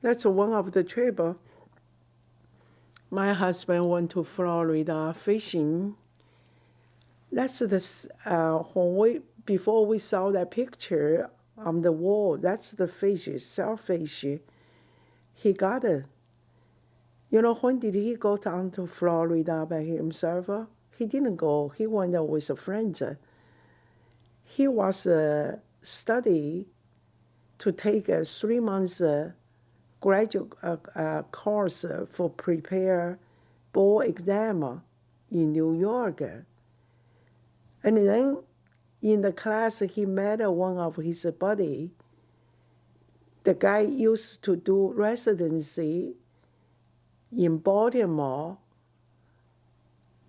That's one of the trip. My husband went to Florida fishing. That's before we saw that picture on the wall. That's the fish, shellfish. He got it. When did he go down to Florida by himself? He didn't go. He went there with a friend. He was study to take a 3 months graduate course for prepare board exam in New York. And then in the class, he met one of his buddy. The guy used to do residency in Baltimore.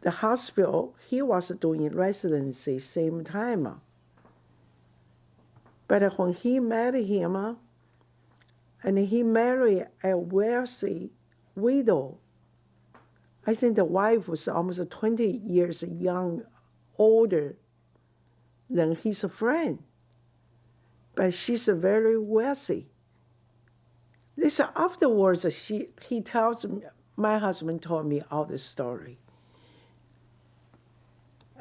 The hospital, he was doing residency same time. But when he met him, and he married a wealthy widow, I think the wife was almost 20 years older than his friend. But she's very wealthy. This afterwards, he tells me, my husband told me all this story.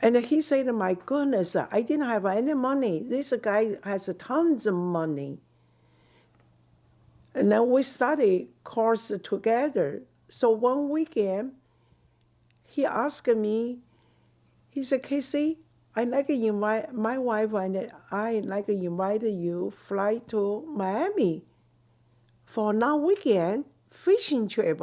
And he said, my goodness, I didn't have any money. This guy has tons of money. And then we studied course together. So one weekend, he asked me, he said, Casey, I like to invite my wife and I like to invite you fly to Miami for a long weekend fishing trip.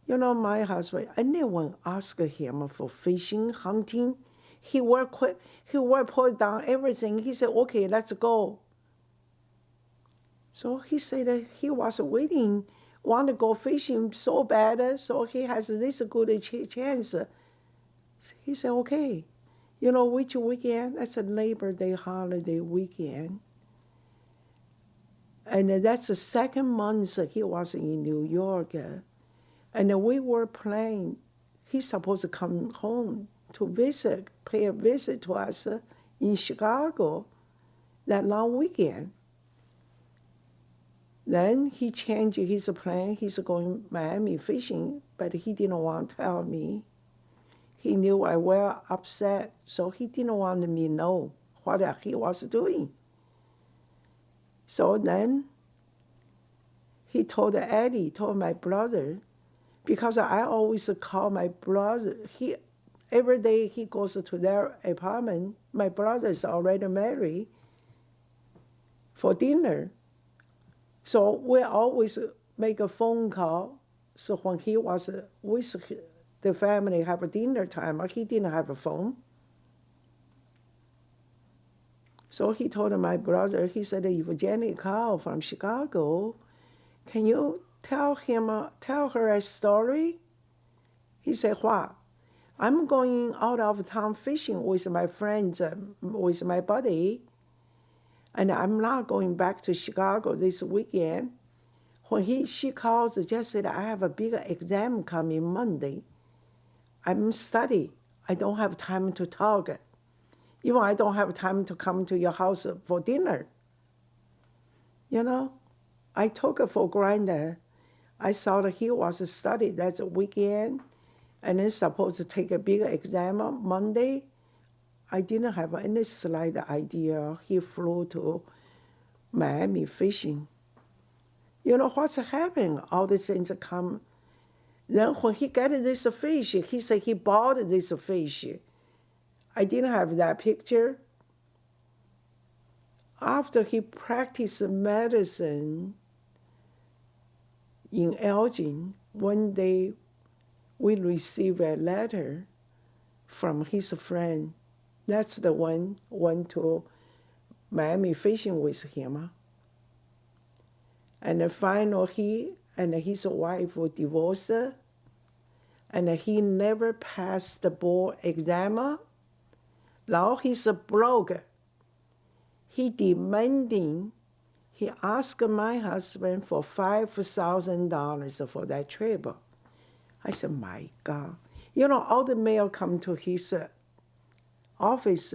My husband, anyone ask him for fishing, hunting, he will put down everything. He said, okay, let's go. So he said that he was waiting, want to go fishing so bad, so he has this good chance. He said, okay. Which weekend? That's a Labor Day holiday weekend. And that's the second month he was in New York. And we were planning, he's supposed to come home to visit, pay a visit to us in Chicago that long weekend. Then he changed his plan. He's going Miami fishing, but he didn't want to tell me. He knew I was upset, so he didn't want me to know what he was doing. So then he told Eddie, told my brother, because I always call my brother. Every day he goes to their apartment. My brother is already married for dinner. So we always make a phone call. So when he was with the family have a dinner time, he didn't have a phone. So he told my brother, he said, if Jennie called from Chicago, can you tell her a story? He said, what? I'm going out of town fishing with my friends, with my buddy, and I'm not going back to Chicago this weekend. When she calls, just said, I have a big exam coming Monday. I'm studying. I don't have time to talk. Even I don't have time to come to your house for dinner. I took it for granted. I saw that he was studying that weekend, and then supposed to take a big exam on Monday. I didn't have any slight idea he flew to Miami fishing. What's happening? All these things come. Then when he got this fish, he said he bought this fish. I didn't have that picture. After he practiced medicine in Elgin, one day we received a letter from his friend. That's the one went to Miami fishing with him. And finally, he and his wife were divorced, and he never passed the board exam. Now he's broke. He asked my husband for $5,000 for that trip. I said, my God. All the mail come to his office.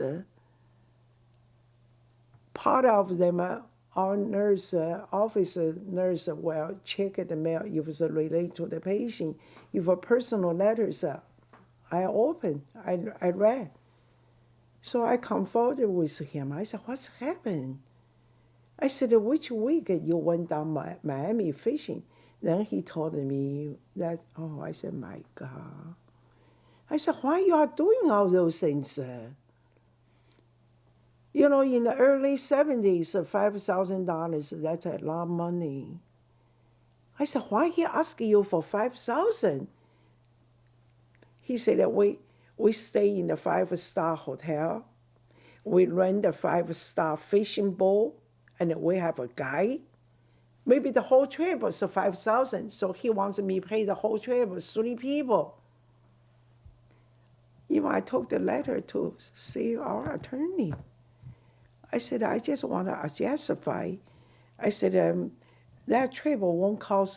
Part of them our nurse, office nurse will check the mail if it's related to the patient. If a personal letters, I open, I read. So I consulted with him. I said, what's happened? I said, which week you went down Miami fishing? Then he told me that, oh, I said, my God. I said, why you are doing all those things? You know, in the early 70s, $5,000, that's a lot of money. I said, why he asking you for 5,000? He said that we stay in the 5-star hotel. We rent a 5-star fishing boat, and we have a guide. Maybe the whole trip was 5,000, so he wants me to pay the whole trip with 3 people. You know, I took the letter to see our attorney. I said, I just want to justify. I said, that trip won't cost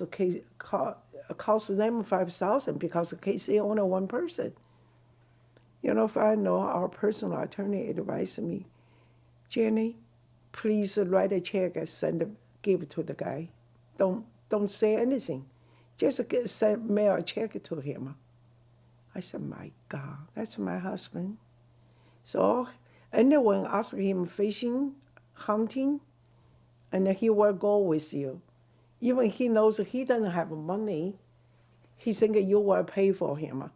them 5,000 because the case is only one person. You know, if I know our personal attorney advised me, Jennie, please write a check and give it to the guy. Don't say anything. Just mail a check to him. I said, my God, that's my husband. So anyone ask him fishing, hunting, and he will go with you. Even he knows he doesn't have money, he thinks you will pay for him.